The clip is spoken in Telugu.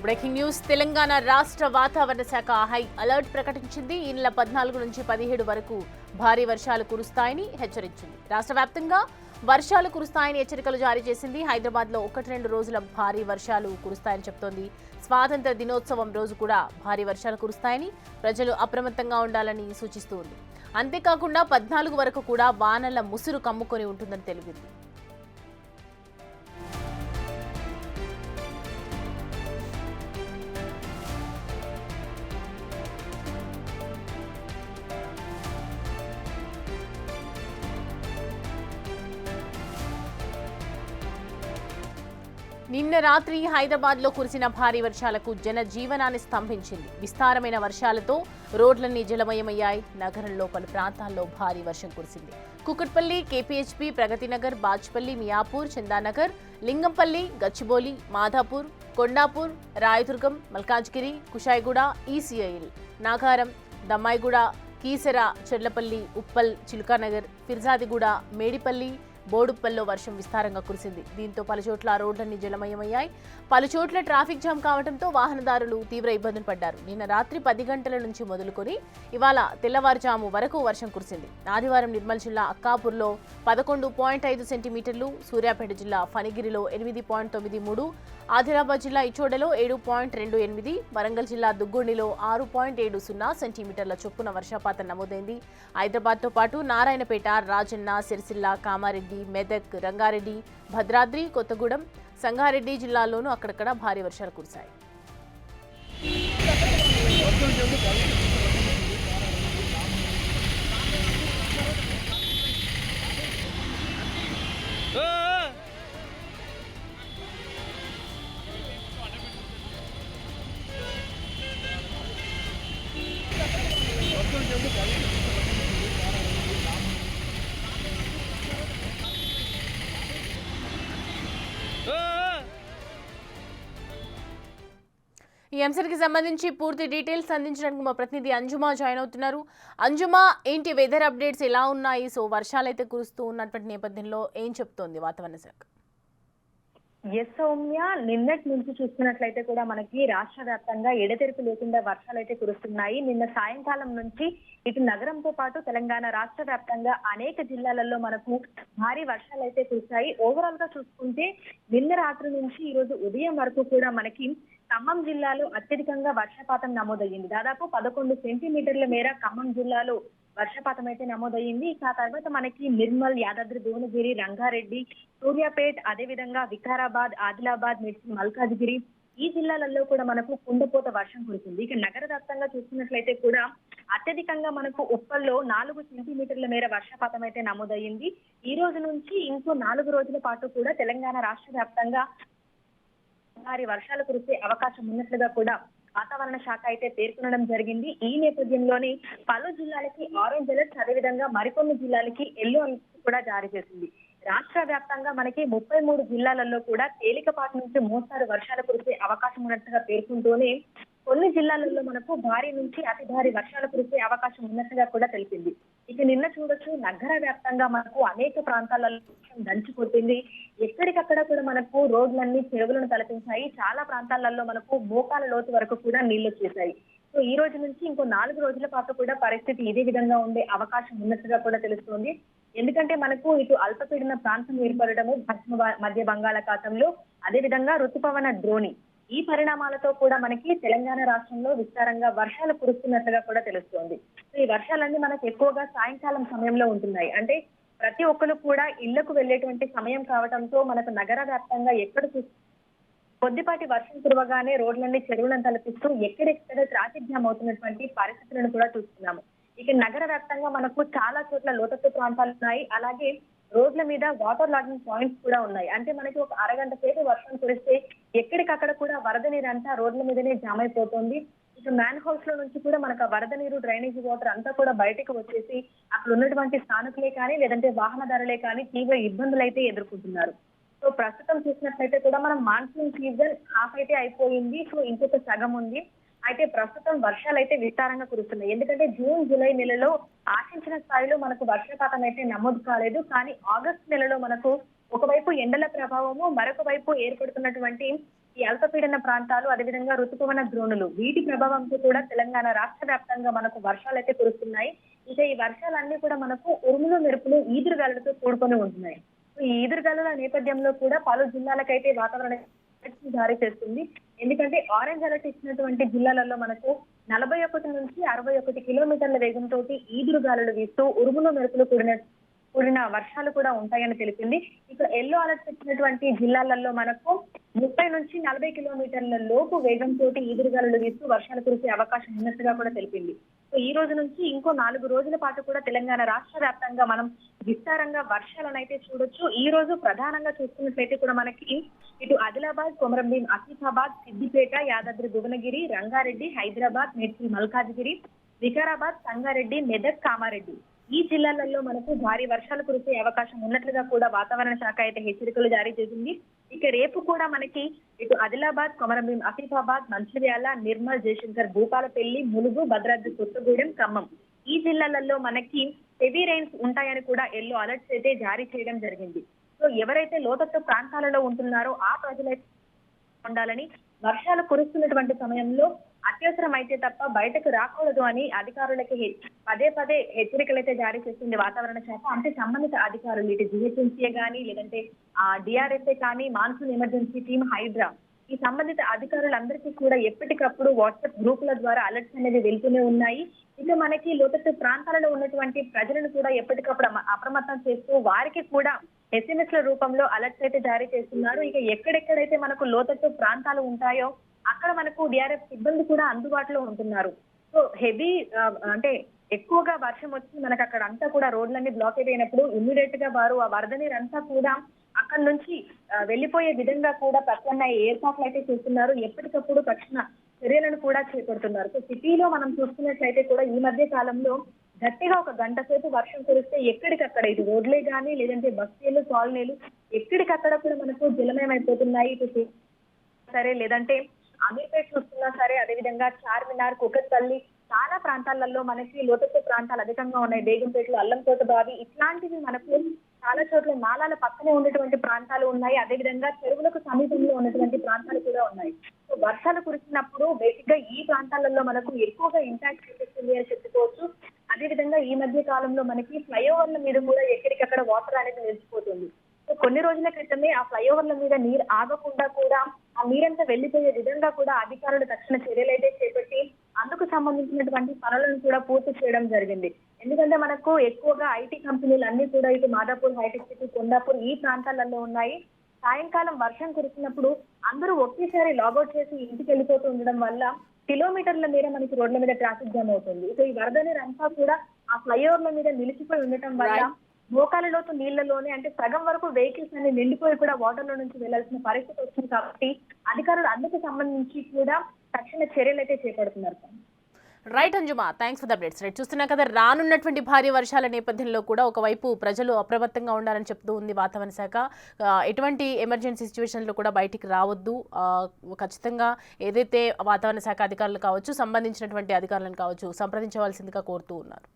Breaking news. తెలంగాణ రాష్ట్ర వాతావరణ శాఖ హై అలర్ట్ ప్రకటించింది. ఈ నెల 14 నుంచి 17 వరకు భారీ వర్షాలు కురుస్తాయని హెచ్చరించింది. రాష్ట్ర వ్యాప్తంగా వర్షాలు కురుస్తాయని హెచ్చరికలు జారీ చేసింది. హైదరాబాద్ లో 1-2 రోజుల భారీ వర్షాలు కురుస్తాయని చెప్తోంది. స్వాతంత్ర దినోత్సవం రోజు కూడా భారీ వర్షాలు కురుస్తాయని ప్రజలు అప్రమత్తంగా ఉండాలని సూచిస్తోంది. అంతేకాకుండా 14 వరకు కూడా వానల ముసురు కమ్ముకొని ఉంటుందని తెలిపింది. నిన్న రాత్రి హైదరాబాద్ లో కురిసిన భారీ వర్షాలకు జనజీవనాన్ని స్తంభించింది. విస్తారమైన వర్షాలతో రోడ్లన్నీ జలమయమయ్యాయి. నగరంలో పలు ప్రాంతాల్లో భారీ వర్షం కురిసింది. కుకట్పల్లి, కేపీహెచ్పీ, ప్రగతినగర్, బాజ్పల్లి, మియాపూర్, చందానగర్, లింగంపల్లి, గచ్చిబౌలి, మాధాపూర్, కొండాపూర్, రాయదుర్గం, మల్కాజ్గిరి, కుషాయిగూడ, ఈసీఐల్, నాగారం, దమ్మాయిగూడ, కీసర, చెర్లపల్లి, ఉప్పల్, చిలుకానగర్, ఫిర్జాదిగూడ, మేడిపల్లి, బోడుప్పల్లో వర్షం విస్తారంగా కురిసింది. దీంతో పలుచోట్ల రోడ్లన్నీ జలమయమయ్యాయి. పలుచోట్ల ట్రాఫిక్ జామ్ కావడంతో వాహనదారులు తీవ్ర ఇబ్బందులు పడ్డారు. నిన్న రాత్రి 10 గంటల నుంచి మొదలుకొని ఇవాళ తెల్లవారుజాము వరకు వర్షం కురిసింది. ఆదివారం నిర్మల్ జిల్లా అక్కాపూర్లో 11.5 సెంటీమీటర్లు, సూర్యాపేట జిల్లా ఫణిగిరిలో 8.93, ఆదిలాబాద్ జిల్లా ఇచోడలో 7.28, వరంగల్ జిల్లా దుగ్గొండిలో 6.70 సెంటీమీటర్ల చొప్పున వర్షపాతం నమోదైంది. హైదరాబాద్తో పాటు నారాయణపేట, రాజన్న, సిరిసిల్ల, కామారెడ్డి, మెదక్, రంగారెడ్డి, భద్రాద్రి, కొత్తగూడెం, సంగారెడ్డి జిల్లాల్లోనూ అక్కడక్కడ భారీ వర్షాలు కురిశాయి. ఈ అంశానికి సంబంధించి పూర్తి డీటెయిల్స్ అందించడానికి మా ప్రతినిధి అంజుమా జాయిన్ అవుతున్నారు. అంజుమా, ఏంటి వెదర్ అప్డేట్స్ ఎలా ఉన్నాయి? సో వర్షాలు అయితే కురుస్తూ ఉన్నటువంటి నేపథ్యంలో ఏం చెప్తోంది వాతావరణ శాఖ? సౌమ్య, నిన్నటి నుంచి చూస్తున్నట్లయితే కూడా మనకి రాష్ట్ర వ్యాప్తంగా ఎడతెరిపి లేకుండా వర్షాలు అయితే కురుస్తున్నాయి. నిన్న సాయంకాలం నుంచి ఇటు నగరంతో పాటు తెలంగాణ రాష్ట్ర వ్యాప్తంగా అనేక జిల్లాలలో మనకు భారీ వర్షాలు అయితే కురిశాయి. ఓవరాల్ గా చూసుకుంటే నిన్న రాత్రి నుంచి ఈ రోజు ఉదయం వరకు కూడా మనకి ఖమ్మం జిల్లాలో అత్యధికంగా వర్షపాతం నమోదయ్యింది. దాదాపు 11 సెంటీమీటర్ల మేర ఖమ్మం జిల్లాలో వర్షపాతం అయితే నమోదయ్యింది. ఆ తర్వాత మనకి నిర్మల్, యాదాద్రి, భువనగిరి, రంగారెడ్డి, సూర్యాపేట్, అదేవిధంగా వికారాబాద్, ఆదిలాబాద్, మెడ్చల్, మల్కాజ్గిరి ఈ జిల్లాలలో కూడా మనకు కుండపోత వర్షం కురిసింది. ఇక నగర వ్యాప్తంగా చూసుకున్నట్లయితే కూడా అత్యధికంగా మనకు ఉప్పల్లో 4 సెంటీమీటర్ల మేర వర్షపాతం అయితే నమోదయ్యింది. ఈ రోజు నుంచి ఇంకో 4 రోజుల పాటు కూడా తెలంగాణ రాష్ట్ర వ్యాప్తంగా భారీ వర్షాలు కురిసే అవకాశం ఉన్నట్లుగా కూడా వాతావరణ శాఖ అయితే పేర్కొనడం జరిగింది. ఈ నేపథ్యంలోనే పలు జిల్లాలకి ఆరెంజ్ అలర్ట్, అదేవిధంగా మరికొన్ని జిల్లాలకి ఎల్లో అలర్ట్ కూడా జారీ చేసింది. రాష్ట్ర వ్యాప్తంగా మనకి 33 జిల్లాలలో కూడా తేలికపాటి నుంచి మోస్తారు వర్షాలు కురిసే అవకాశం ఉన్నట్టుగా పేర్కొంటూనే కొన్ని జిల్లాలలో మనకు భారీ నుంచి అతి భారీ వర్షాలు కురిసే అవకాశం ఉన్నట్టుగా కూడా తెలిపింది. ఇక నిన్న చూడొచ్చు, నగర వ్యాప్తంగా మనకు అనేక ప్రాంతాలలో దంచికొట్టింది. ఎక్కడికక్కడ కూడా మనకు రోడ్లన్నీ చెరువులను తలపించాయి. చాలా ప్రాంతాలలో మనకు మోకాల లోతు వరకు కూడా నీళ్లు వచ్చేసాయి. సో ఈ రోజు నుంచి ఇంకో 4 రోజుల పాటు కూడా పరిస్థితి ఇదే విధంగా ఉండే అవకాశం ఉన్నట్టుగా కూడా తెలుస్తోంది. ఎందుకంటే మనకు ఇటు అల్పపీడన ప్రాంతం ఏర్పడము పశ్చిమ మధ్య బంగాళాఖాతంలో, అదేవిధంగా ఋతుపవన ద్రోణి ఈ పరిణామాలతో కూడా మనకి తెలంగాణ రాష్ట్రంలో విస్తారంగా వర్షాలు కురుస్తున్నట్టుగా కూడా తెలుస్తోంది. ఈ వర్షాలన్నీ మనకు ఎక్కువగా సాయంకాలం సమయంలో ఉంటున్నాయి. అంటే ప్రతి ఒక్కరు కూడా ఇళ్లకు వెళ్లేటువంటి సమయం కావడంతో మనకు నగర వ్యాప్తంగా ఎక్కడ కొద్దిపాటి వర్షం కురవగానే రోడ్లన్నీ చెరువులను తలపిస్తూ ఎక్కడెక్కడ ట్రాఫిక్ జామ్ అవుతున్నటువంటి పరిస్థితులను కూడా చూస్తున్నాము. ఇక నగర వ్యాప్తంగా మనకు చాలా చోట్ల లోతట్టు ప్రాంతాలు ఉన్నాయి. అలాగే రోడ్ల మీద వాటర్ లాగింగ్ పాయింట్స్ కూడా ఉన్నాయి. అంటే మనకి ఒక అరగంట సేపు వర్షం కురిస్తే ఎక్కడికక్కడ కూడా వరద నీరు అంతా రోడ్ల మీదనే జామ్ అయిపోతుంది. ఇక మ్యాన్ హౌస్ లో నుంచి కూడా మనకు ఆ వరద నీరు, డ్రైనేజీ వాటర్ అంతా కూడా బయటకు వచ్చేసి అక్కడ ఉన్నటువంటి స్థానికులే కానీ లేదంటే వాహనదారులే కానీ తీవ్ర ఇబ్బందులు అయితే ఎదుర్కొంటున్నారు. సో ప్రస్తుతం చూసినట్లయితే కూడా మనం మాన్సూన్ సీజన్ హాఫ్ అయితే అయిపోయింది. సో ఇంకొక సగం ఉంది. అయితే ప్రస్తుతం వర్షాలు అయితే విస్తారంగా కురుస్తున్నాయి. ఎందుకంటే జూన్, జూలై నెలలో ఆశించిన స్థాయిలో మనకు వర్షపాతం అయితే నమోదు కాలేదు. కానీ ఆగస్టు నెలలో మనకు ఒకవైపు ఎండల ప్రభావము, మరొక వైపు ఏర్పడుతున్నటువంటి ఈ అల్పపీడన ప్రాంతాలు అదేవిధంగా ఋతుపవన ద్రోణులు వీటి ప్రభావంతో కూడా తెలంగాణ రాష్ట్ర వ్యాప్తంగా మనకు వర్షాలు అయితే కురుస్తున్నాయి. ఇక ఈ వర్షాలన్నీ కూడా మనకు ఉరుములు మెరుపులు ఈదురుగాలులతో కూడుకొని ఉంటున్నాయి. ఈ ఈదురుగాలుల నేపథ్యంలో కూడా పలు జిల్లాలకైతే వాతావరణ జారీ చేస్తుంది. ఎందుకంటే ఆరెంజ్ అలర్ట్ ఇచ్చినటువంటి జిల్లాలలో మనకు 41 నుంచి 61 కిలోమీటర్ల వేగంతో ఈదురుగాలులు వీస్తూ ఉరుములు మెరుపులు కూడిన వర్షాలు కూడా ఉంటాయని తెలిపింది. ఇక ఎల్లో అలర్ట్ ఇచ్చినటువంటి జిల్లాలలో మనకు 30 నుంచి 40 కిలోమీటర్ల లోపు వేగంతో ఈదురుగాలులు వీస్తూ వర్షాలు కురిసే అవకాశం ఉన్నట్టుగా కూడా తెలిపింది. సో ఈ రోజు నుంచి ఇంకో 4 రోజుల పాటు కూడా తెలంగాణ రాష్ట్ర వ్యాప్తంగా మనం విస్తారంగా వర్షాలను అయితే చూడొచ్చు. ఈ రోజు ప్రధానంగా చూసుకున్నట్లయితే కూడా మనకి ఇటు ఆదిలాబాద్, కొమరంభీం, ఆసిఫాబాద్, సిద్దిపేట, యాదాద్రి భువనగిరి, రంగారెడ్డి, హైదరాబాద్, మేడ్చల్, మల్కాజ్గిరి, వికారాబాద్, సంగారెడ్డి, మెదక్, కామారెడ్డి ఈ జిల్లాలలో మనకు భారీ వర్షాలు కురిసే అవకాశం ఉన్నట్లుగా కూడా వాతావరణ శాఖ అయితే హెచ్చరికలు జారీ చేసింది. ఇక రేపు కూడా మనకి ఇటు ఆదిలాబాద్, కొమరంభీం, ఆసిఫాబాద్, మంచిర్యాల, నిర్మల్, జయశంకర్, భూపాలపల్లి, ములుగు, భద్రాద్రి కొత్తగూడెం, ఖమ్మం ఈ జిల్లాలలో మనకి హెవీ రైన్స్ ఉంటాయని కూడా ఎల్లో అలర్ట్స్ అయితే జారీ చేయడం జరిగింది. సో ఎవరైతే లోతట్టు ప్రాంతాలలో ఉంటున్నారో ఆ ప్రజలైతే ఉండాలని, వర్షాలు కురుస్తున్నటువంటి సమయంలో అత్యవసరం అయితే తప్ప బయటకు రాకూడదు అని అధికారులకి పదే పదే హెచ్చరికలు అయితే జారీ చేస్తుంది వాతావరణ శాఖ. అంటే సంబంధిత అధికారులు ఇటు జిహెచ్ఎంసీఏ కానీ లేదంటే డిఆర్ఎస్ఏ కానీ, మాన్సూన్ ఎమర్జెన్సీ టీమ్, హైడ్రా ఈ సంబంధిత అధికారులందరికీ కూడా ఎప్పటికప్పుడు వాట్సాప్ గ్రూపుల ద్వారా అలర్ట్స్ అనేది వెళ్తూనే ఉన్నాయి. ఇక మనకి లోతట్టు ప్రాంతాలలో ఉన్నటువంటి ప్రజలను కూడా ఎప్పటికప్పుడు అప్రమత్తం చేస్తూ వారికి కూడా SMS ల రూపంలో అలర్ట్స్ అయితే జారీ చేస్తున్నారు. ఇక ఎక్కడెక్కడైతే మనకు లోతట్టు ప్రాంతాలు ఉంటాయో అక్కడ మనకు డిఆర్ఎఫ్ సిబ్బంది కూడా అందుబాటులో ఉంటున్నారు. సో హెవీ అంటే ఎక్కువగా వర్షం వచ్చి మనకు అక్కడ అంతా కూడా రోడ్లన్నీ బ్లాక్ అయిపోయినప్పుడు ఇమ్మీడియట్ గా వారు ఆ వరద నీరంతా కూడా అక్కడ నుంచి వెళ్లిపోయే విధంగా కూడా ప్రత్యామ్నాయ ఏర్పాట్లు అయితే చేస్తున్నారు. ఎప్పటికప్పుడు తక్షణ చర్యలను కూడా చేపడుతున్నారు. సో సిటీలో మనం చూసుకున్నట్లయితే కూడా ఈ మధ్య కాలంలో గట్టిగా ఒక గంట సేపు వర్షం కురిస్తే ఎక్కడికక్కడ ఇది రోడ్లే కానీ లేదంటే బస్తీలు, కాలనీలు ఎక్కడికక్కడ కూడా మనకు జలమయం అయిపోతున్నాయి. ఇటు సరే లేదంటే అమీర్పేట్ చూస్తున్నా సరే, అదేవిధంగా చార్మినార్, కుకట్పల్లి చాలా ప్రాంతాలలో మనకి లోతట్టు ప్రాంతాలు అధికంగా ఉన్నాయి. బేగంపేటలో అల్లంకోట బావి ఇట్లాంటివి మనకు చాలా చోట్ల నాలాల పక్కనే ఉన్నటువంటి ప్రాంతాలు ఉన్నాయి. అదేవిధంగా చెరువులకు సమీపంలో ఉన్నటువంటి ప్రాంతాలు కూడా ఉన్నాయి. సో వర్షాలు కురిసినప్పుడు బేసిక్ గా ఈ ప్రాంతాలలో మనకు ఎక్కువగా ఇంపాక్ట్ చూపిస్తుంది అని చెప్పుకోవచ్చు. అదేవిధంగా ఈ మధ్య కాలంలో మనకి ఫ్లైఓవర్ల మీద కూడా ఎక్కడికక్కడ వాటర్ అనేది నిలిచిపోతుంది. సో కొన్ని రోజుల క్రితమే ఆ ఫ్లైఓవర్ల మీద నీరు ఆగకుండా కూడా ఆ నీరంతా వెళ్లిపోయే విధంగా కూడా అధికారులు తక్షణ చర్యలు అయితే చేపట్టి అందుకు సంబంధించినటువంటి పనులను కూడా పూర్తి చేయడం జరిగింది. ఎందుకంటే మనకు ఎక్కువగా ఐటీ కంపెనీలు అన్ని కూడా ఇటు మాదాపూర్, హైటెక్ సిటీ, కొండాపూర్ ఈ ప్రాంతాలలో ఉన్నాయి. సాయంకాలం వర్షం కురిసినప్పుడు అందరూ ఒకేసారి లాగౌట్ చేసి ఇంటికి వెళ్ళిపోతూ ఉండడం వల్ల కిలోమీటర్ల మీద మనకి రోడ్ల మీద ట్రాఫిక్ జామ్ అవుతుంది. సో ఈ వరద నీరు అంతా కూడా ఆ ఫ్లైఓవర్ల మీద నిలిచిపోయి ఉండటం వల్ల మోకాల లోతు నీళ్లలోనే అంటే సగం వరకు వెహికల్స్ అన్ని నిండిపోయి కూడా వాటర్ లో నుంచి వెళ్లాల్సిన పరిస్థితి వచ్చింది. కాబట్టి అధికారులు అందుకు సంబంధించి కూడా తక్షణ చర్యలు అయితే చేపడుతున్నారు. రైట్ అంజుమా, thanks for the updates. Right చూస్తున్నాం కదా, రానున్నటువంటి భారీ వర్షాల నేపథ్యంలో కూడా ఒకవైపు ప్రజలు అప్రమత్తంగా ఉండాలని చెప్తూ ఉంది వాతావరణ శాఖ. ఎటువంటి ఎమర్జెన్సీ సిచ్యువేషన్లో కూడా బయటికి రావద్దు. ఖచ్చితంగా ఏదైతే వాతావరణ శాఖ అధికారులు కావచ్చు, సంబంధించినటువంటి అధికారులను కావచ్చు సంప్రదించవలసిందిగా కోరుతూ ఉన్నారు.